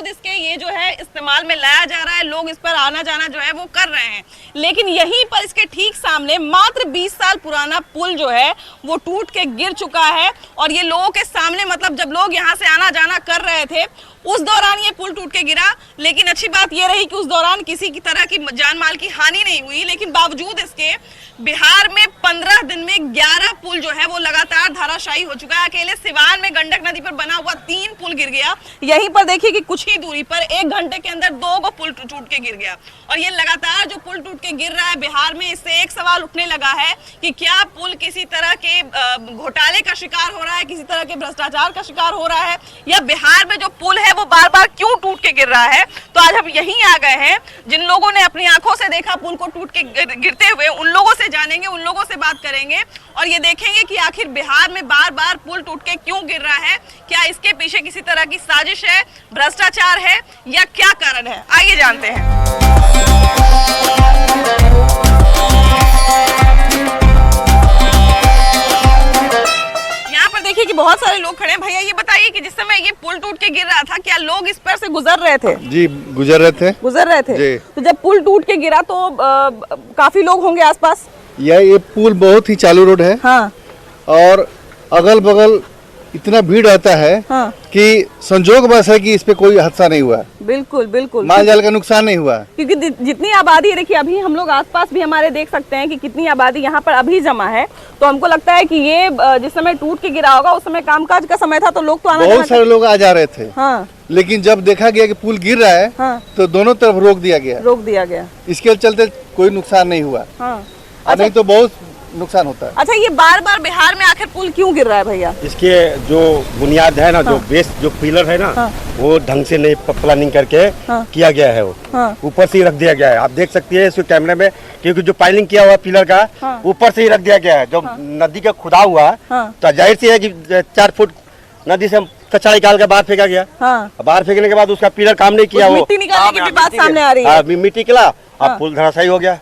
इसके ये जो है इस्तेमाल में लाया जा रहा है, लोग इस पर आना जाना जो है वो कर रहे हैं। लेकिन यहीं पर इसके ठीक सामने मात्र 20 साल पुराना पुल जो है वो टूट के गिर चुका है और ये लोगों के सामने, मतलब जब लोग यहाँ से आना जाना कर रहे थे उस दौरान ये पुल टूट के गिरा। लेकिन अच्छी बात ये रही कि उस दौरान किसी की तरह की जान माल की हानि नहीं हुई। लेकिन बावजूद इसके बिहार में 15 दिन में 11 पुल जो है वो लगातार धराशायी हो चुका है। अकेले सिवान में गंडक नदी पर बना हुआ 3 पुल गिर गया। यहीं पर देखिए कि कुछ ही दूरी पर 1 घंटे के अंदर 2 पुल टूट के गिर गया। और ये लगातार जो पुल टूट के गिर रहा है बिहार में, इससे एक सवाल उठने लगा है कि क्या पुल किसी तरह के घोटाले का शिकार हो रहा है, किसी तरह के भ्रष्टाचार का शिकार हो रहा है, या बिहार में जो पुल है वो बार बार क्यों टूट के गिर रहा है। तो आज हम यहीं आ गए हैं, जिन लोगों ने अपनी आंखों से देखा पुल को टूट के गिरते हुए, उन लोगों से जानेंगे, उन लोगों से बात करेंगे और ये देखेंगे कि आखिर बिहार में बार बार पुल टूट के क्यों गिर रहा है। क्या इसके पीछे किसी तरह की साजिश है, भ्रष्टाचार है, या क्या कारण है, आइए जानते हैं। देखिए कि बहुत सारे लोग खड़े हैं। भैया ये बताइए कि जिस समय ये पुल टूट के गिर रहा था, क्या लोग इस पर से गुजर रहे थे? जी गुजर रहे थे जी। तो जब पुल टूट के गिरा तो काफी लोग होंगे आसपास? ये पुल बहुत ही चालू रोड है। हाँ। और अगल बगल इतना भीड़ रहता है। हाँ। कि संजोग बस है कि इस पे कोई हादसा नहीं हुआ। बिल्कुल बिल्कुल, माल जाल का नुकसान नहीं हुआ, क्योंकि जितनी आबादी, देखिए अभी हम लोग आसपास भी हमारे देख सकते हैं कि कितनी आबादी यहाँ पर अभी जमा है। तो हमको लगता है कि ये जिस समय टूट के गिरा होगा उस समय कामकाज का समय था, तो लोग तो बहुत सारे लोग आ जा रहे थे। हाँ। लेकिन जब देखा गया कि पुल गिर रहा है, हाँ, तो दोनों तरफ रोक दिया गया। इसके चलते कोई नुकसान नहीं हुआ। हाँ। नहीं तो बहुत नुकसान होता है। अच्छा, ये बार बार बिहार में आखिर पुल क्यों गिर रहा है भैया? इसके जो बुनियाद है ना, हाँ, जो बेस जो पिलर है ना, हाँ, वो ढंग से नहीं प्लानिंग करके, हाँ, किया गया है। वो ऊपर से ही रख दिया गया है। आप देख सकती है इस कैमरे में, क्योंकि जो पाइलिंग किया हुआ पिलर का, हाँ, ऊपर से ही रख दिया गया है। जो नदी का खुदा हुआ, हाँ, तो जाहिर सी है कि 4 फुट नदी से कचरा निकाल के बाहर फेंका गया। हाँ। बाहर फेंकने के बाद उसका पिलर काम नहीं किया, वो मिट्टी निकालने की भी बात सामने आ रही है। मिट्टी निकला, अब पुल धराशायी हो गया।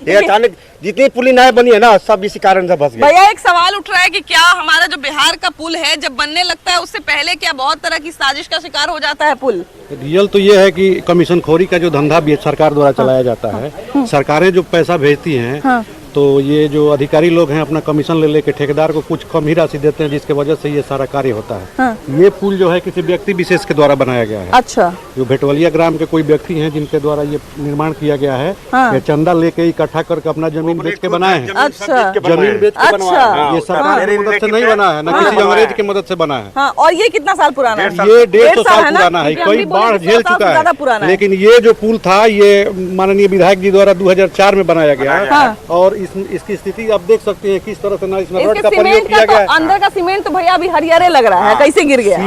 ये अचानक जितनी पुली नए बनी है ना, सब इसी कारण से फंस गए। भैया एक सवाल उठ रहा है कि क्या हमारा जो बिहार का पुल है जब बनने लगता है उससे पहले क्या बहुत तरह की साजिश का शिकार हो जाता है पुल? रियल तो ये है कि कमीशन खोरी का जो धंधा भी सरकार द्वारा चलाया जाता है। सरकारें जो पैसा भेजती हैं, तो ये जो अधिकारी लोग हैं अपना कमीशन ले लेके ठेकेदार को कुछ कम ही राशि देते हैं, जिसके वजह से ये सारा कार्य होता है। हाँ। ये पुल जो है किसी व्यक्ति विशेष के द्वारा बनाया गया है। अच्छा। जो भेटवलिया ग्राम के कोई व्यक्ति हैं जिनके द्वारा ये निर्माण किया गया है। हाँ। चंदा लेके इकट्ठा करके अपना जमीन बेच के बनाए हैं। अच्छा। जमीन बेच के बनवाया है। ये सरकार की मदद से नहीं बना है, न किसी अंग्रेज की मदद से बना है। और ये कितना साल पुराना है? ये 150 साल पुराना है। कई बाढ़ झेल चुका है। लेकिन ये जो पुल था ये माननीय विधायक जी द्वारा 2004 में बनाया गया है। और इसकी स्थिति आप देख सकते हैं किस तरह से ना इसमें रॉड का प्रयोग किया गया है। अंदर का सीमेंट तो भैया अभी हरियारे लग रहा है, कैसे गिर गया?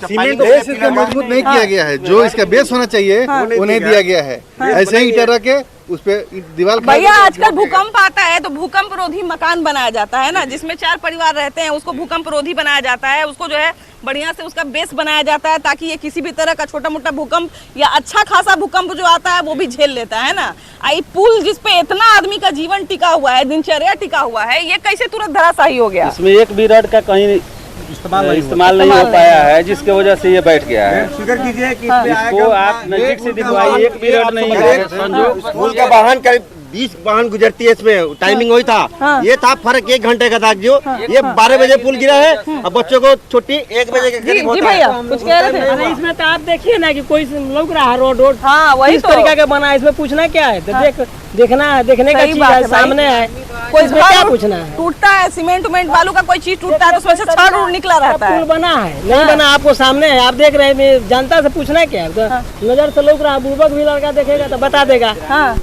सीमेंट बेस इसका मजबूत नहीं किया गया है। जो इसका बेस होना चाहिए वो नहीं दिया गया है। ऐसे ही ईटा के उस पे दीवार। भैया आजकल भूकंप आता है तो भूकंप रोधी मकान बनाया जाता है ना, जिसमें 4 परिवार रहते हैं, उसको भूकंप रोधी बनाया जाता है। उसको जो है बढ़िया से उसका बेस बनाया जाता है ताकि ये किसी भी तरह का छोटा मोटा भूकंप या अच्छा खासा भूकंप जो आता है वो भी झेल लेता है ना। आई पुल जिसपे इतना आदमी का जीवन टिका हुआ है, दिनचर्या टिका हुआ है, ये कैसे तुरंत धराशायी हो गया? इसमें एक भी रॉड का कहीं इस्तेमाल नहीं हो पाया है, जिसके वजह से ये बैठ गया है। फिक्र कीजिए कि इसको आप नजदीक से दिखवाइए, एक भी रॉड नहीं है। पुल का वाहन करीब 20 वाहन गुजरती है, इसमें टाइमिंग वही था। हाँ। ये था फर्क 1 घंटे का था। जो ये 12 बजे पुल गिरा है, अब बच्चों को छुट्टी 1 बजे के करीब होता है। कुछ कह रहे थे? इसमें तो आप देखिए ना कि कोई लग रहा है रोड। हाँ, वही इस तरीका का बना है, इसमें पूछना क्या है? तो देखने का चीज है, सामने है, कोई क्या पूछना है? टूटता है सीमेंट उमेंट बालू का कोई चीज टूटता है तो उसमें से छड़ निकला रहता है। पुल बना है नहीं बना आपको सामने है, आप देख रहे हैं, जनता से पूछना क्या है? नजर से लोग रहा, बुर्बक भी लड़का देखेगा तो बता देगा। हाँ।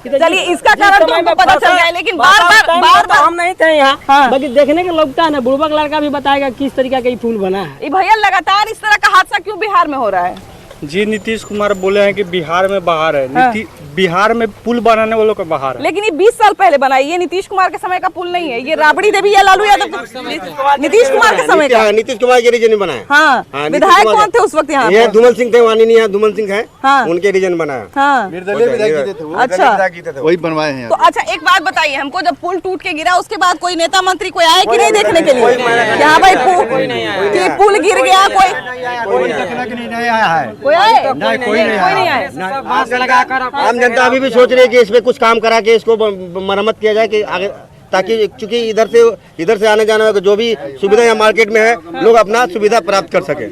चलिए इसका कारण तो हमको पता चल गया है, लेकिन बार बार हम नहीं थे यहाँ। हाँ। बाकी देखने का लगता है ना, बुर्बक लड़का भी बताएगा किस तरीका का पुल बना है। भैया लगातार इस तरह का हादसा क्यों बिहार में हो रहा है? जी नीतीश कुमार बोले हैं कि बिहार में बाहर है। हाँ। बिहार में पुल बनाने वालों का बाहर है। लेकिन ये 20 साल पहले बना, ये नीतीश कुमार के समय का पुल नहीं है। ये राबड़ी देवी या लालू यादव नीतीश कुमार के समय का। नीतीश कुमार के रीजन बनाया। हाँ। विधायक कौन थे उस वक्त यहाँ? ये धूमल सिंह थे, माननीय धूमल सिंह है। हाँ। उनके रीजन बनाया। हाँ। अच्छा, वही बनवाए हैं। तो अच्छा एक बात बताइए हमको, जब पुल टूट के गिरा उसके बाद कोई नेता मंत्री कोई आए कि नहीं देखने के लिए? यहाँ भाई पुल गिर गया, कोई देखने के लिए नहीं आया है। कोई आए? नहीं, कोई नहीं कोई नहीं आए। आम जनता अभी भी सोच रही है कि इसमें कुछ काम करा के इसको मरम्मत किया जाए कि आगे, ताकि चूंकि इधर से आने जाने का जो भी सुविधा यहाँ मार्केट में है लोग अपना सुविधा प्राप्त कर सके।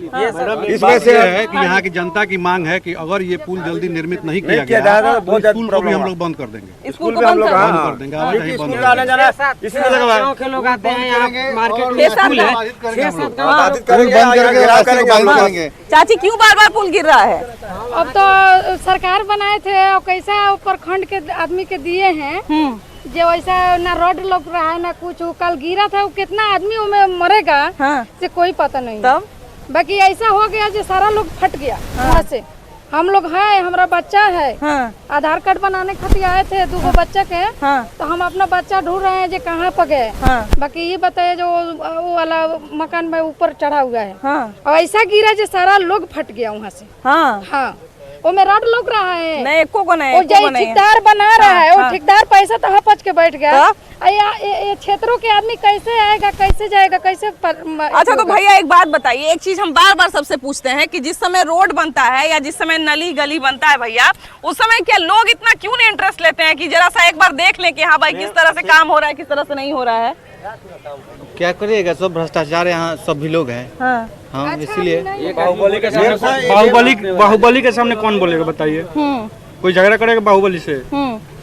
इसमें से है कि यहाँ की जनता की मांग है कि अगर ये पुल जल्दी निर्मित नहीं किया गया तो स्कूल को भी हम लोग बंद कर देंगे। स्कूल को बंद कर बंद कर देंगे, आवाजाही बंद कर आने जाना इसमें लगा हुआ है। के लोग आते हैं यहाँ मार्केट में, छह सात स्कूल है, बाधित करेंगे हम लोग। बाधित पुल करेंगे, बंद करके आगे रास्ते को करेंगे। बाधित करेंगे। चाची क्यों बार बार पुल गिर रहा है? अब तो सरकार बनाए थे और कैसा ऊपर खंड के आदमी के दिए हैं जो वैसा ना रोड लग रहा है ना कुछ। वो कल गिरा था, वो कितना आदमी उसमें मरेगा से कोई पता नहीं। तब बाकी ऐसा हो गया जो सारा लोग फट गया वहाँ से। हम लोग है, हमारा बच्चा है, आधार कार्ड बनाने खातिर आए थे 2 बच्चा के, तो हम अपना बच्चा ढूंढ रहे हैं जो कहाँ पर गए। बाकी ये बताइए जो वो वाला मकान में ऊपर चढ़ा हुआ है और ऐसा गिरा जो सारा लोग फट गया वहाँ से। हाँ वो में रोड लग रहा है, नहीं एको को नहीं, वो एको को जो नहीं। ठेकेदार बना रहा है, वो ठेकेदार पैसा तो हपच के बैठ गया। ये क्षेत्रों के आदमी कैसे आएगा, कैसे जाएगा, कैसे अच्छा तो भैया एक बात बताइए, एक चीज हम बार बार सबसे पूछते हैं कि जिस समय रोड बनता है या जिस समय नली गली बनता है भैया, उस समय क्या लोग इतना क्यों नहीं इंटरेस्ट लेते हैं कि जरा सा एक बार देख लें कि हाँ भाई किस तरह से काम हो रहा है, किस तरह से नहीं हो रहा है? क्या करिएगा, सब भ्रष्टाचार यहाँ सब भी लोग हैं। हाँ इसीलिए बाहुबली के सामने कौन बोलेगा बताइए? कोई झगड़ा करेगा बाहुबली से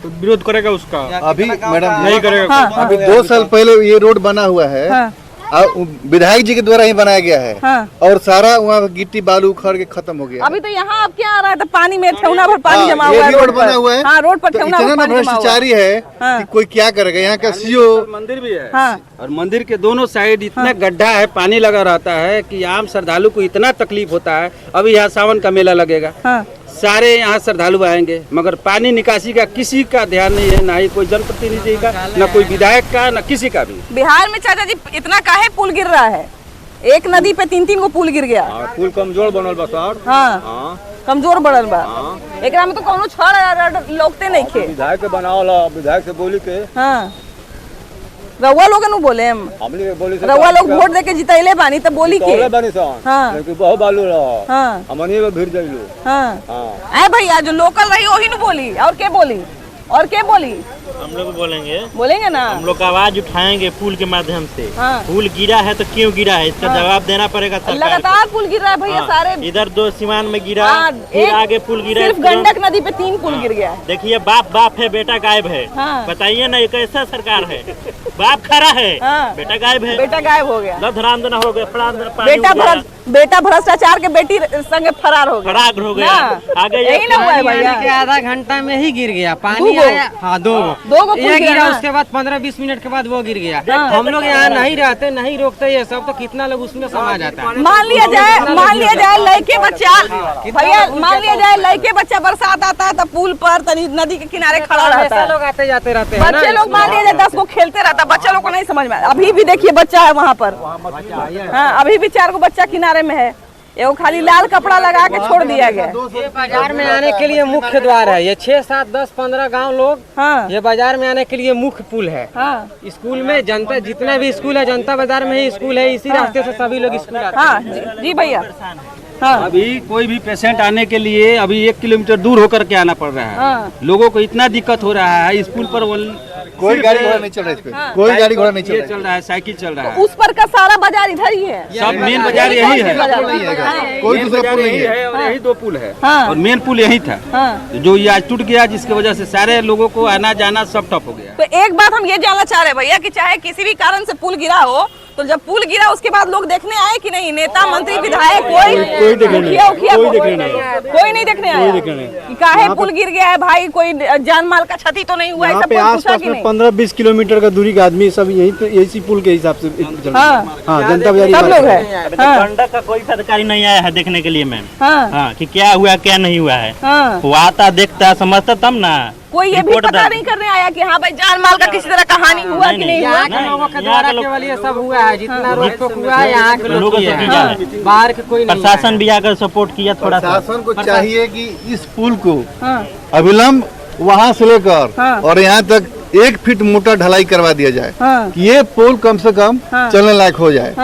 तो विरोध करेगा उसका? अभी मैडम नहीं करेगा। अभी 2 साल पहले ये रोड बना हुआ है और विधायक जी के द्वारा ही बनाया गया है और सारा वहाँ गिट्टी बालू उखड़ के खत्म हो गया। अभी तो यहाँ अब क्या आ रहा है, तो पानी में ठेवना भर पानी जमा ये हुआ है भी रोड बना हुआ है। हाँ रोड पर तो ठेवना इतना भर पानी जमा हुआ है। भ्रष्टाचारी है कि कोई क्या करेगा। यहाँ का सीओ मंदिर भी है हाँ। और मंदिर के दोनों साइड इतना गड्ढा है, पानी लगा रहता है कि आम श्रद्धालु को इतना तकलीफ होता है। अभी यहाँ सावन का मेला लगेगा, सारे यहाँ श्रद्धालु आएंगे मगर पानी निकासी का किसी का ध्यान नहीं है, ना ही कोई जनप्रतिनिधि का, ना कोई विधायक का, ना किसी का भी। बिहार में चाचा जी इतना काहे पुल गिर रहा है? एक नदी पे 3-3 गो पुल गिर गया। पुल कमजोर बनल बा सर। हाँ कमजोर बढ़ल बा। एकरा में तो कोनो छड़ लोगते नहीं खे। विधायक के बनावला, विधायक से बोली के हाँ रउआ लोग नु बोले हम बोली रउआ लोग वोट देके जितैले बानी तब बोली के बनी सन हाँ बहुत बालू रहा हाँ हमनी में भीड़ जाइलो। हाँ भैया जो लोकल रही वही नु बोली, और क्या बोली? और क्या बोली? हम लोग बोलेंगे ना, हम लोग आवाज उठाएंगे पुल के माध्यम से। हाँ। पुल गिरा है तो क्यों गिरा है, इसका जवाब देना पड़ेगा सरकार लगातार पुल गिर रहा है भैया। सारे इधर 2 सीमान में गिरा, हाँ, फिर आगे पुल गिरा। सिर्फ गंडक नदी पे 3 पुल गिर गया है। देखिए बाप है, बेटा गायब है। हाँ। बताइए ना ये कैसा सरकार है? बाप खड़ा है, हाँ। बेटा गायब है। बेटा गायब हो गया, धरामदना हो गया, बेटा भ्रष्टाचार के बेटी संग फरार हो गया, फरार हो गया। आगे यही ना हुआ है भैया। आधा घंटा में ही गिर गया, पानी आया। हाँ 2 गो पुल गिरा। उसके बाद 15-20 मिनट के बाद वो गिर गया। हम लोग यहाँ नहीं रहते, नहीं रोकते ये सब, तो कितना लोग उसमें समा जाता है। मान लिया जाए लड़के बच्चा भैया, मान लिया जाए लड़के बच्चा बरसात आता है तो पुल पर तनी नदी के किनारे खड़ा रहता है, लोग आते जाते रहते हैं। बच्चे लोग मान लिया जाए 10 को खेलते रहता है, बच्चा लोग को नहीं समझ में। अभी भी देखिए बच्चा है वहाँ पर, हाँ अभी भी 4 गो बच्चा किनारे में है। एगो खाली लाल कपड़ा लगा के छोड़ दिया गया। ये बाजार में आने के लिए मुख्य द्वार है। ये 6, 7, 10, 15 गांव लोग ये बाजार में आने के लिए मुख्य पुल है। स्कूल में जनता, जितने भी स्कूल है जनता बाजार में ही स्कूल है, इसी रास्ते से सभी लोग स्कूल आते हैं। जी भैया। अभी कोई भी पेशेंट आने के लिए अभी 1 किलोमीटर दूर होकर के आना पड़ रहा है। लोगों को इतना दिक्कत हो रहा है। स्कूल पर कोई गाड़ी घोड़ा नहीं चल रहा है, इस पे कोई गाड़ी घोड़ा नहीं चल रहा है, साइकिल चल रहा है। उस पर का सारा बाजार इधर ही है, सब मेन बाजार यही है, कोई दूसरा पुल नहीं है। और यही 2 पुल है और मेन पुल यही था जो ये आज टूट गया, जिसकी वजह से सारे लोगों को आना जाना सब ठप हो गया। तो एक बात हम ये जानना चाह रहे हैं भैया कि चाहे किसी भी कारण से पुल गिरा हो, तो जब पुल गिरा उसके बाद लोग देखने आए कि नहीं? नेता मंत्री विधायक कोई नहीं देखने आया कि काहे पुल गिर गया है भाई, कोई जान माल का क्षति तो नहीं हुआ है? सब आसपास में 15-20 किलोमीटर का दूरी का आदमी सब यही पे इसी पुल के हिसाब से हाँ जनता बाजार सब लोग है। गंडक का कोई अधिकारी नहीं आया है देखने के लिए मैम, हाँ कि क्या हुआ क्या नहीं हुआ है। वो आता देखता समझता तब ना। कोई ये भी पता नहीं करने आया कि हाँ भाई जान माल का किसी तरह का हानि हुआ कि नहीं हुआ? लोगों के द्वारा केवल ये सब हुआ है, जितना रोड टोक हुआ है यहाँ के लोग बाहर के कोई नहीं। प्रशासन भी आकर सपोर्ट किया थोड़ा सा। प्रशासन को चाहिए कि इस पुल को अविलंब वहाँ से लेकर और यहाँ तक 1 फीट मोटा ढलाई करवा दिया जाए कि ये पुल कम से कम चलने लायक हो जाए।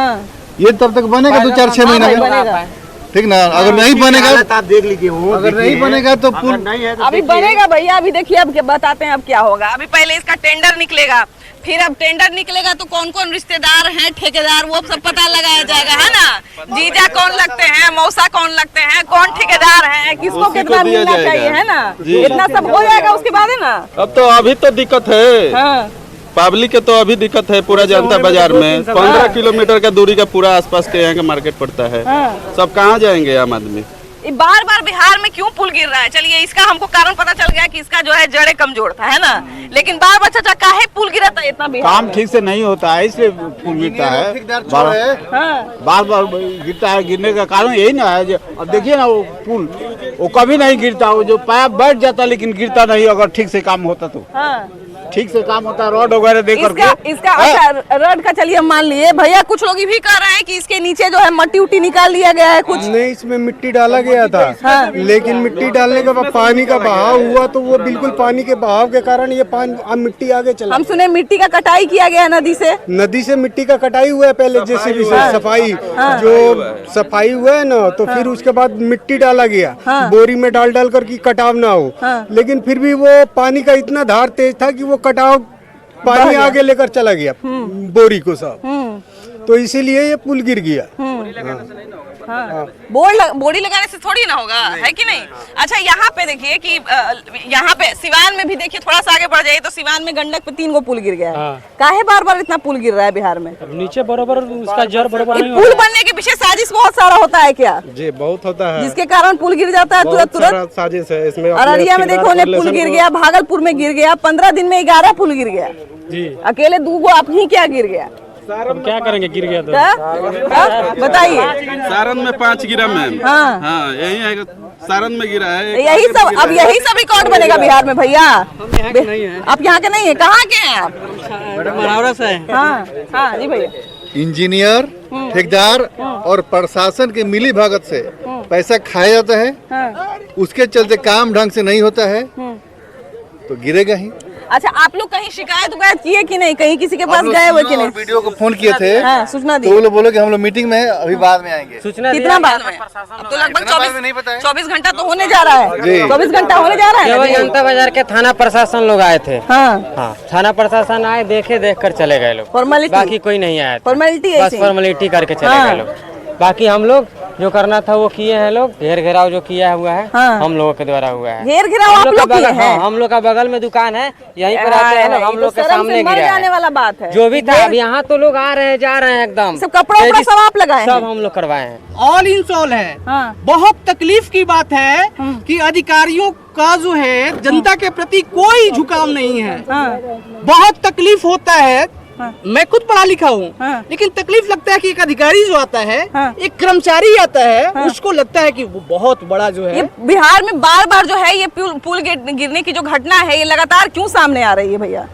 ये तब तक बनेगा 2-4-6 महीना में। ठीक ना, अगर नहीं बनेगा, आप देख लीजिए, वो अगर नहीं बनेगा तो पुल नहीं है तो अभी बनेगा भैया, अभी देखिए, अब बताते हैं अब क्या होगा। अभी पहले इसका टेंडर निकलेगा, फिर अब टेंडर निकलेगा तो कौन कौन रिश्तेदार हैं, ठेकेदार, वो सब पता लगाया जाएगा, है ना। जीजा कौन लगते हैं, मौसा कौन लगते हैं, कौन ठेकेदार है, किसको कितना मिलना चाहिए, है ना। इतना सब हो जाएगा उसके बाद, है ना। अब तो अभी तो दिक्कत है, हाँ। पब्लिक के तो अभी दिक्कत है पूरा जनता बाजार में। 15 किलोमीटर का दूरी का पूरा आसपास के यहाँ का मार्केट पड़ता है, सब कहाँ जाएंगे आम आदमी। बार बार बिहार में क्यों पुल गिर रहा है? चलिए इसका हमको कारण पता चल गया कि इसका जो है जड़े कमजोर था, है ना। लेकिन बार बार चाचा काहे पुल गिरा था इतना बिहार काम ठीक से नहीं होता है, इसलिए पुल गिरता है, बार बार गिरता है। गिरने का कारण यही ना है। अब देखिए ना, वो पुल वो कभी नहीं गिरता, वो जो पाया बैठ जाता लेकिन गिरता नहीं। अगर ठीक से काम होता तो ठीक से काम होता, रोड वगैरह देख करके इसका अच्छा रोड का चलिए मान लिए भैया, कुछ लोग ये भी कह रहे हैं कि इसके नीचे जो है मट्टी उट्टी निकाल लिया गया है कुछ। नहीं, इसमें मिट्टी डाला गया था, लेकिन मिट्टी डालने के बाद पानी का बहाव हुआ तो वो बिल्कुल पानी के बहाव के कारण ये पानी अब मिट्टी आगे चला। हम सुने मिट्टी का कटाई किया गया नदी से। नदी से मिट्टी का कटाई हुआ है पहले, जैसे भी सफाई जो सफाई हुआ है ना, तो फिर उसके बाद मिट्टी डाला गया, बोरी में डाल डाल कर की कटाव ना हो। लेकिन फिर भी वो पानी का इतना धार तेज था कि वो कटाव पानी आगे लेकर चला गया बोरी को सब, तो इसीलिए ये पुल गिर गया। बोरी लगाने से थोड़ी ना होगा, है कि नहीं। अच्छा यहाँ पे देखिए कि यहाँ पे सिवान में भी देखिए, थोड़ा सा आगे बढ़ जाइए तो सिवान में गंडक पे 3 गो पुल गिर गया है। काहे बार बार इतना पुल गिर रहा है बिहार में? नीचे बराबर उसका जड़ बराबर नहीं पुल बनने के पीछे साजिश बहुत सारा होता है क्या? जी बहुत होता है, जिसके कारण पुल गिर जाता है तुरंत। साजिश है इसमें। अररिया में देखो, पुल गिर गया, भागलपुर में गिर गया, 15 दिन में 11 पुल गिर गया जी। अकेले 2 गो आप ही क्या गिर गया? अब क्या करेंगे, गिर गया तो बताइए। सारण में 5 गिरा मैम। हाँ यही है, सारण में गिरा है यही सब। अब यही सब रिकॉर्ड बनेगा बिहार में भैया। आप यहाँ के नहीं है, कहाँ के हैं आप? महावरा से है। हाँ जी भैया। इंजीनियर, ठेकेदार और प्रशासन के मिली भगत से पैसा खाया जाता है, उसके चलते काम ढंग से नहीं होता है तो गिरेगा ही। अच्छा, आप लोग कहीं शिकायत किए कि नहीं? कहीं किसी के पास गए हुए कि नहीं? वीडियो को फोन किए थे, सूचना दी तो वो लोग बोले कि हम लोग मीटिंग में अभी बाद में आएंगे। सूचना कितना बाद में? अब तो लगभग 24 घंटा तो होने जा रहा है। 24 घंटा होने जा रहा है। जनता बाजार के थाना प्रशासन लोग आए थे। हाँ, थाना प्रशासन आए, देख कर चले गए लोग। फॉर्मेलिटी, बाकी कोई नहीं आया। फॉर्मेलिटी, बस फॉर्मेलिटी करके चले गए लोग। बाकी हम लोग जो करना था वो किए हैं लोग। घेर घेराव जो किया हुआ है हम लोगों के द्वारा हुआ है। घेर घेराव आप लोग किए हैं? हम लोग का बगल में दुकान है, यहीं पर आते हैं, हम लोग के सामने गिरा जाने वाला बात है। जो भी था, अब यहाँ तो लोग आ रहे हैं जा रहे हैं एकदम। सब कपड़ा सब आप लगाए? सब हम लोग करवाए हैं। ऑल इन ऑल है। बहुत तकलीफ की बात है कि अधिकारियों का जो है जनता के प्रति कोई झुकाव नहीं है। बहुत तकलीफ होता है। मैं खुद पढ़ा लिखा हूँ, लेकिन तकलीफ लगता है कि एक अधिकारी जो आता है, एक कर्मचारी आता है, उसको लगता है कि वो बहुत बड़ा जो है। ये बिहार में बार बार जो है ये पुल गिरने की जो घटना है, ये लगातार क्यों सामने आ रही है भैया?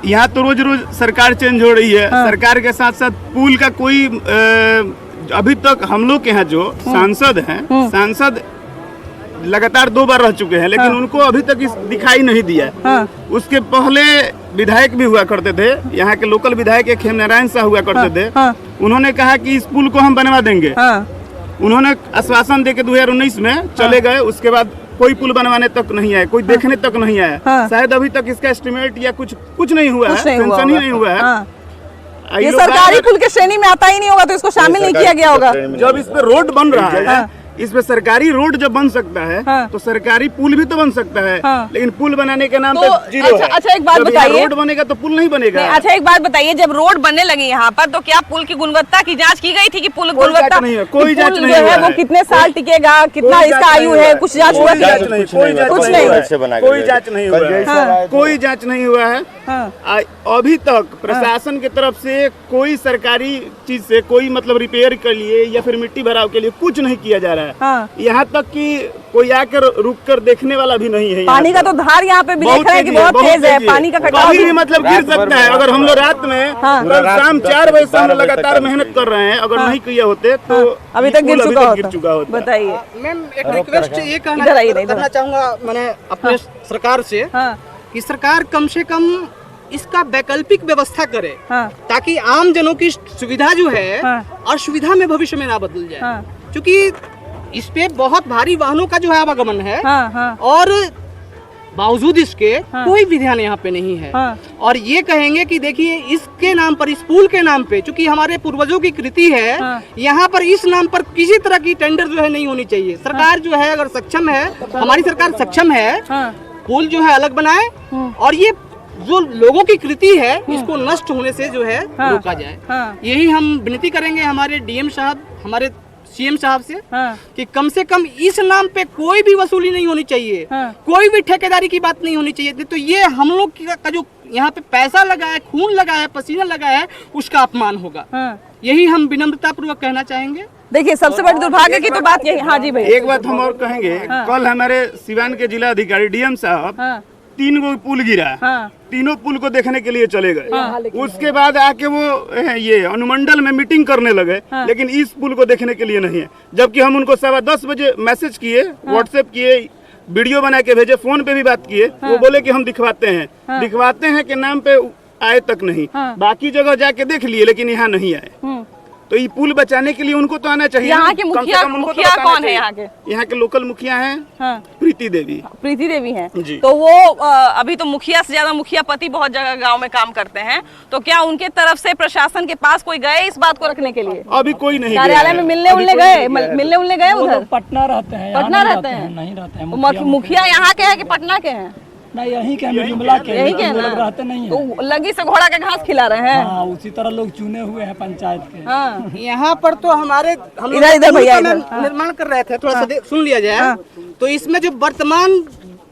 यहाँ तो रोज रोज सरकार चेंज हो रही है। सरकार के साथ साथ पुल का कोई अभी तक हम लोग के यहाँ जो सांसद हैं, सांसद लगातार 2 बार रह चुके हैं, लेकिन उनको अभी तक दिखाई नहीं दिया। उसके पहले विधायक भी हुआ करते थे, यहाँ के लोकल विधायक एक हेमनारायण शाह हुआ करते थे। उन्होंने कहा कि इस पुल को हम बनवा देंगे। उन्होंने आश्वासन देके 2019 में चले गए। उसके बाद कोई पुल बनवाने तक नहीं आया, कोई देखने तक नहीं आया। शायद अभी तक इसका एस्टिमेट या कुछ नहीं हुआ है, पेंशन ही नहीं हुआ है। ये सरकारी पुल के श्रेणी में आता ही नहीं होगा, तो इसको शामिल नहीं किया गया होगा। जब इस पे रोड बन रहा है, इसमें सरकारी रोड जब बन सकता है तो सरकारी पुल भी तो बन सकता है। लेकिन पुल बनाने के नाम पे जीरो है। अच्छा एक बात बताइए, रोड बनेगा तो पुल नहीं बनेगा। अच्छा एक बात बताइए, जब रोड बनने लगी यहाँ पर, तो क्या पुल की गुणवत्ता की जांच की गई थी कि पुल गुणवत्ता नहीं है? कोई जांच नहीं है। वो कितने साल टिकेगा, कितना इसका आयु है, कुछ जांच हुआ? कुछ नहीं, कोई जांच नहीं हुआ है। कोई जांच नहीं हुआ है अभी तक। प्रशासन की तरफ से कोई सरकारी चीज से कोई मतलब रिपेयर के लिए या फिर मिट्टी भराव के लिए कुछ नहीं किया जा रहा है। यहाँ तक कि कोई आकर रुक कर देखने वाला भी नहीं है। पानी का तो धार यहाँ पे भी देख रहे हैं कि बहुत तेज है। पानी का कटाव भी मतलब गिर सकता है। अगर हम लोग रात में शाम 4 बजे से हम लगातार मेहनत कर रहे हैं, अगर नहीं किए होते तो अभी तक गिर चुका होता। बताइए मैम, एक रिक्वेस्ट ये करना चाहूँगा मैंने अपने सरकार से कि सरकार कम से कम इसका वैकल्पिक व्यवस्था करे, ताकि आम जनों की सुविधा जो है असुविधा में भविष्य में ना बदल जाए। क्योंकि इस पे बहुत भारी वाहनों का जो है आवागमन है। और बावजूद इसके कोई भी ध्यान यहाँ पे नहीं है। और ये कहेंगे कि देखिए इसके नाम पर, इस पुल के नाम पे, चूंकि हमारे पूर्वजों की कृति है, यहाँ पर इस नाम पर किसी तरह की टेंडर जो है नहीं होनी चाहिए। सरकार जो है अगर सक्षम है, हमारी सरकार सक्षम है, पुल जो है अलग बनाए और ये जो लोगों की कृति है इसको नष्ट होने से जो है रोका जाए। यही हम विनती करेंगे हमारे डीएम साहब, हमारे सीएम साहब से कि कम से कम इस नाम पे कोई भी वसूली नहीं होनी चाहिए, कोई भी ठेकेदारी की बात नहीं होनी चाहिए। तो ये हम लोग का जो यहाँ पे पैसा लगा है, खून लगा है, पसीना लगा है, उसका अपमान होगा। यही हम विनम्रता पूर्वक कहना चाहेंगे। देखिए सबसे बड़ी दुर्भाग्य की तो बात यही। हाँ जी भाई, एक बात हम और कहेंगे, कल हमारे सिवान के जिला अधिकारी डीएम साहब 3 गो पुल गिरा, तीनों पुल को देखने के लिए चले गए। उसके बाद आके वो ये अनुमंडल में मीटिंग करने लगे, लेकिन इस पुल को देखने के लिए नहीं है। जबकि हम उनको 10:15 बजे मैसेज किए, व्हाट्सएप किए, वीडियो बना के भेजे, फोन पे भी बात किए। वो बोले कि हम दिखवाते हैं के नाम पे आए तक नहीं। बाकी जगह जाके देख लिए लेकिन यहाँ नहीं आए। तो ये पुल बचाने के लिए उनको तो आना चाहिए। यहाँ के मुखिया कौन है? यहाँ के लोकल मुखिया हैं प्रीति देवी हैं जी। तो वो अभी तो मुखिया से ज्यादा मुखिया पति बहुत जगह गांव में काम करते हैं, तो क्या उनके तरफ से प्रशासन के पास कोई गए इस बात को रखने के लिए? अभी कोई नहीं। कार्यालय में मिलने गए उधर? पटना रहते हैं, नहीं रहते हैं। मुखिया यहाँ के हैं कि पटना के हैं? नहीं, यहीं के जुमला के, यहीं के ना रहते नहीं है। तो लगी से घोड़ा के घास खिला रहे हैं। हाँ, उसी तरह लोग चुने हुए हैं पंचायत के। यहाँ पर तो हम इधर भैया निर्माण कर रहे थे, थोड़ा सा सुन लिया जाए। तो इसमें जो वर्तमान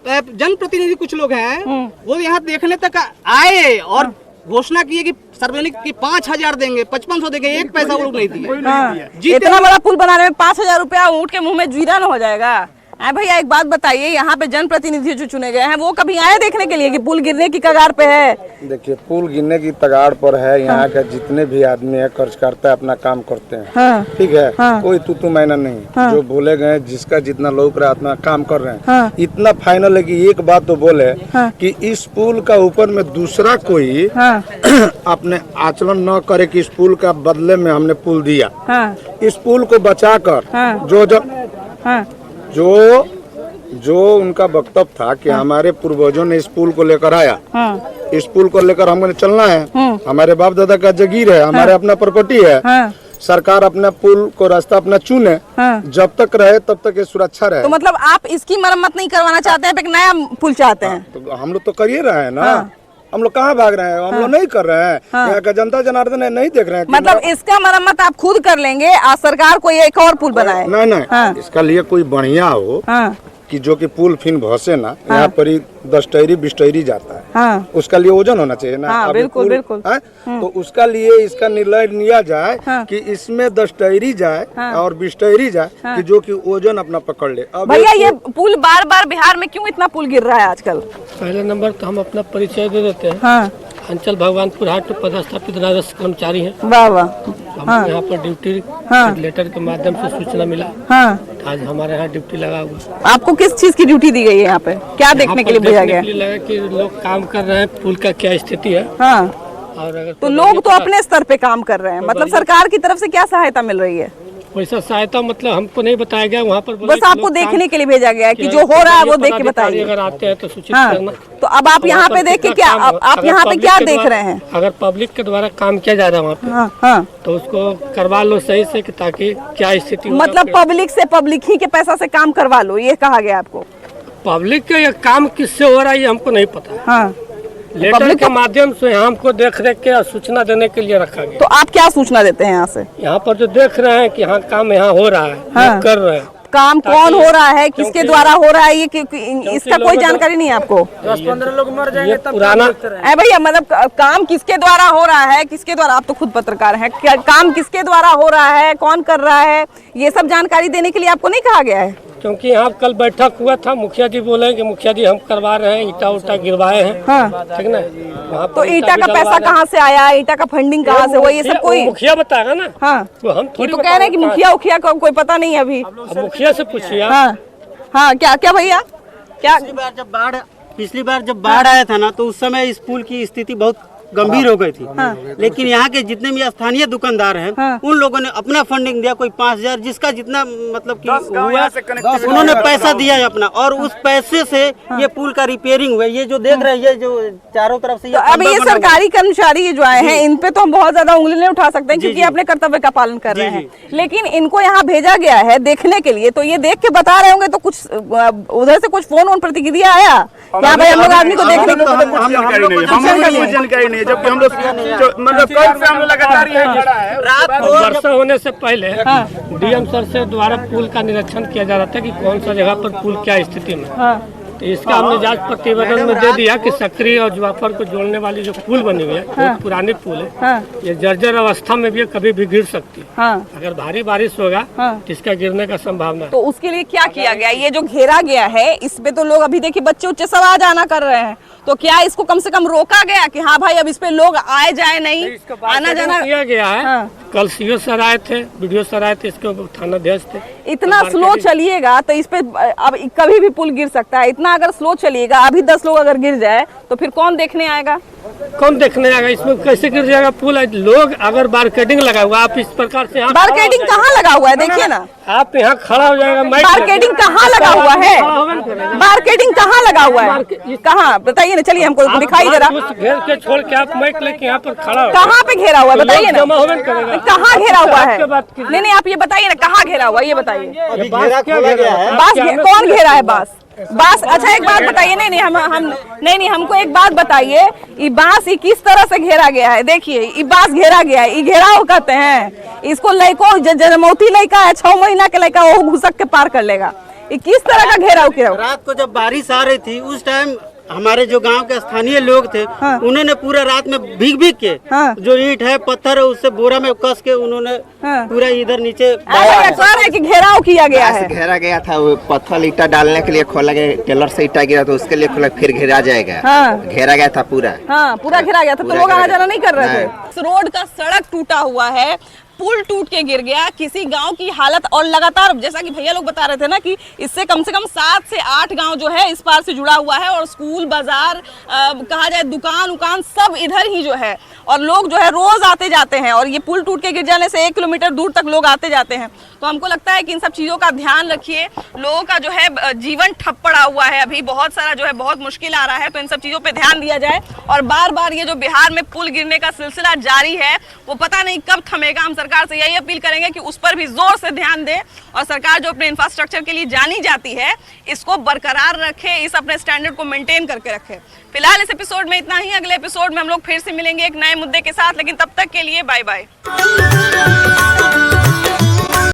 जनप्रतिनिधि कुछ लोग हैं वो यहाँ देखने तक आए और घोषणा की है कि सार्वजनिक की 5,000 देंगे, 5500 देंगे, 1 पैसा वो लोग नहीं दिए। इतना बड़ा पुल बनाने में 5,000 रुपया ऊँट के मुँह में जीरा न हो जाएगा? भैया एक बात बताइए, यहाँ पे जनप्रतिनिधि जो चुने गए हैं वो कभी आए देखने के लिए कि पुल गिरने की कगार पे है? देखिए, पुल गिरने की कगार पर है। यहाँ के जितने भी आदमी है कार्यकर्ता अपना काम करते हैं, ठीक है। कोई तू मैना नहीं, जो बोले गए जिसका जितना लोग रहा अपना काम कर रहे हैं। इतना फाइनल है कि एक बात तो बोले कि इस पुल का ऊपर में दूसरा कोई अपने आचरण न करे कि इस पुल का बदले में हमने पुल दिया। इस पुल को बचाकर जो उनका वक्तव्य था कि हमारे पूर्वजों ने इस पुल को लेकर आया, इस पुल को लेकर हमने चलना है, हमारे बाप दादा का जगीर है, हमारे अपना प्रॉपर्टी है। सरकार अपना पुल को रास्ता अपना चुने, जब तक रहे तब तक ये सुरक्षा रहे। तो मतलब आप इसकी मरम्मत नहीं करवाना चाहते हैं, एक नया पुल चाहते हैं? तो हम लोग तो कर ही रहे हैं ना। हम लोग कहाँ भाग रहे हैं? हम लोग नहीं कर रहे हैं। यहाँ का जनता जनार्दन है, नहीं देख रहे हैं। मतलब इसका मरम्मत आप खुद कर लेंगे, सरकार कोई एक और पुल बनाए? नहीं, इसका लिए कोई बढ़िया हो कि जो कि पुल फिर भसे ना। यहाँ पर 10 टहरी 20 टहरी जाता है, उसका लिए वजन होना चाहिए ना। बिल्कुल बिल्कुल। तो उसका लिए इसका निर्णय लिया जाए कि इसमें 10 टहरी जाए और 20 टहरी जाए, कि जो कि वजन अपना पकड़ ले। भैया ये पुल बार बार बिहार में क्यों इतना पुल गिर रहा है आजकल? पहले नंबर तो हम अपना परिचय दे देते हैं। अंचल भगवानपुर हाट में पदस्थापित राजस्व कर्मचारी हैं। हम यहाँ पर ड्यूटी लेटर के माध्यम से सूचना मिला, आज हमारे यहाँ ड्यूटी लगा हुआ। आपको किस चीज की ड्यूटी दी गई है यहाँ पे? क्या देखने के लिए भेजा गया? लगा कि लोग काम कर रहे हैं, पुल का क्या स्थिति है। और अगर तो लोग तो अपने स्तर पे काम कर रहे हैं, मतलब सरकार की तरफ से क्या सहायता मिल रही है? वैसा सहायता मतलब हमको नहीं बताया गया, वहाँ पर बस आपको देखने के लिए भेजा गया है कि जो हो रहा है वो देख के बताइए। अगर आते हैं तो सूचित करना। तो अब आप यहाँ पे देख के क्या, आप यहाँ पे क्या देख रहे हैं? अगर पब्लिक के द्वारा काम किया जा रहा है वहाँ पे, तो उसको करवा लो सही से, ताकि क्या स्थिति। मतलब पब्लिक से, पब्लिक ही के पैसा से काम करवा लो, ये कहा गया आपको? पब्लिक का ये काम किससे हो रहा है ये हमको नहीं पता। लेटर के माध्यम से हमको देख रेख के सूचना देने के लिए रखा गया। तो आप क्या सूचना देते हैं यहाँ से? यहाँ पर जो देख रहे हैं कि हाँ काम यहाँ हो रहा है, कर रहे हैं। काम कौन हो रहा है, किसके द्वारा हो रहा है, ये इसका कोई जानकारी नहीं है आपको? 10-15 लोग मर जाएंगे तब पुराना भैया, मतलब काम किसके द्वारा हो रहा है, किसके द्वारा? आप तो खुद पत्रकार हैं, काम किसके द्वारा हो रहा है, कौन कर रहा है, ये सब जानकारी देने के लिए आपको नहीं कहा गया है? क्योंकि यहाँ कल बैठक हुआ था, मुखिया जी बोले कि मुखिया जी हम करवा रहे हैं, ईटा उटा गिरवाए हैं। ठीक ना? वहाँ तो ईटा का पैसा कहाँ से आया, ईटा का फंडिंग कहाँ से हुआ, ये सब कोई मुखिया बताएगा ना। तो हम तो कह रहे हैं कि मुखिया को कोई पता नहीं है अभी। मुखिया से पूछिए। क्या भैया, क्या पिछली बार जब बाढ़ आया था ना, तो उस समय इस पुल की स्थिति बहुत गंभीर हो गई थी। लेकिन यहाँ के जितने भी स्थानीय दुकानदार हैं उन लोगों ने अपना फंडिंग दिया, कोई 5,000 जिसका जितना मतलब कि हुआ उन्होंने पैसा दिया है अपना, और उस पैसे से ये पुल का रिपेयरिंग हुआ। ये जो देख रहे हैं ये जो चारों तरफ से अब ये सरकारी कर्मचारी जो आए हैं इन पे तो हम बहुत ज्यादा उंगली नहीं उठा सकते हैं क्योंकि अपने कर्तव्य का पालन कर रहे हैं, लेकिन इनको यहाँ भेजा गया है देखने के लिए, तो ये देख के बता रहे होंगे तो कुछ उधर से कुछ फोन प्रतिक्रिया आया क्या भाई हम लोग आदमी को देखने की जानकारी नहीं, जबकि हम लोग मतलब कल से हम लोग लगातार यही खड़ा है। रात को वर्षा होने से पहले डीएम सर से द्वारा पुल का निरीक्षण किया जा रहा था कि कौन सा जगह पर पुल क्या स्थिति में, तो इसका हमने जांच प्रतिवेदन में दे दिया कि सक्रिय और जुआफर को जोड़ने वाली जो पुल बनी हुई है बहुत पुरानी पुल है, ये जर्जर अवस्था में भी कभी भी गिर सकती है। अगर भारी बारिश होगा तो इसका गिरने का संभावना है। तो उसके लिए क्या किया गया? ये जो घेरा गया है इस पे तो लोग अभी देखिए बच्चे उच्चे सब आ जाना कर रहे हैं, तो क्या इसको कम से कम रोका गया कि हाँ भाई अब इस पे लोग आए जाए नहीं, आना जाना किया गया है। कल सीओ सर आए थे, वीडियो सर आए थे, इसके थाना अध्यक्ष थे। इतना स्लो चलिएगा तो इस पे अब कभी भी पुल गिर सकता है। इतना अगर स्लो चलिएगा, अभी 10 लोग अगर गिर जाए तो फिर कौन देखने आएगा? कौन देखने आएगा? इसमें कैसे गिर जाएगा पुल? लोग अगर बारकेडिंग लगा हुआ, आप इस प्रकार से बारकेडिंग कहाँ लगा हुआ है? देखिए ना, आप यहाँ खड़ा हो जाएगा। बारकेडिंग कहाँ लगा हुआ है? बारकेडिंग कहाँ लगा हुआ है? कहाँ बताइए ना, चलिए हमको दिखाई जरा। घेर के छोड़ के आप माइक लेके यहाँ पर खड़ा हो। कहाँ पे घेरा हुआ है बताइए ना, कहाँ घेरा हुआ है? नहीं नहीं आप ये बताइए ना कहाँ घेरा हुआ है, ये बताइए। बांस कौन घेरा है? बांस। अच्छा एक बात बताइए, नहीं हमको एक बात बताइए, ये बांस किस तरह से घेरा गया है? देखिए ये बांस घेरा गया है, ये घेराव कहते हैं इसको। लड़को जनमौती लड़का है, 6 महीना के लड़का वो घुसक के पार कर लेगा। ये किस तरह का घेराव? रात को जब बारिश आ रही थी उस टाइम हमारे जो गांव के स्थानीय लोग थे उन्होंने पूरा रात में भीग के जो ईंट है पत्थर है उससे बोरा में कस के उन्होंने पूरा इधर नीचे कि घेराव किया गया है। घेरा गया था, वो पत्थर ईटा डालने के लिए खोला गया, टेलर से ईटा गिरा तो उसके लिए खोला, फिर घेरा जाएगा। घेरा गया था पूरा। पूरा घेरा गया था, तो लोग आना जाना नहीं कर रहे थे। इस रोड का सड़क टूटा हुआ है, पुल टूट के गिर गया, किसी गांव की हालत, और लगातार जैसा कि भैया लोग बता रहे थे ना कि इससे कम से कम 7 से 8 गांव जो है इस पार से जुड़ा हुआ है, और स्कूल बाजार कहा जाए दुकान उकान सब इधर ही जो है, और लोग जो है रोज आते जाते हैं, और ये पुल टूट के गिर जाने से 1 किलोमीटर दूर तक लोग आते जाते हैं। तो हमको लगता है कि इन सब चीज़ों का ध्यान रखिए। लोगों का जो है जीवन ठप पड़ा हुआ है, अभी बहुत सारा जो है बहुत मुश्किल आ रहा है, तो इन सब चीज़ों पे ध्यान दिया जाए। और बार बार ये जो बिहार में पुल गिरने का सिलसिला जारी है वो पता नहीं कब थमेगा। हम सरकार से यही अपील करेंगे कि उस पर भी जोर से ध्यान दे, और सरकार जो अपने इंफ्रास्ट्रक्चर के लिए जानी जाती है इसको बरकरार रखे, इस अपने स्टैंडर्ड को मेंटेन करके रखे। फिलहाल इस एपिसोड में इतना ही। अगले एपिसोड में हम लोग फिर से मिलेंगे एक नए मुद्दे के साथ, लेकिन तब तक के लिए बाय बाय।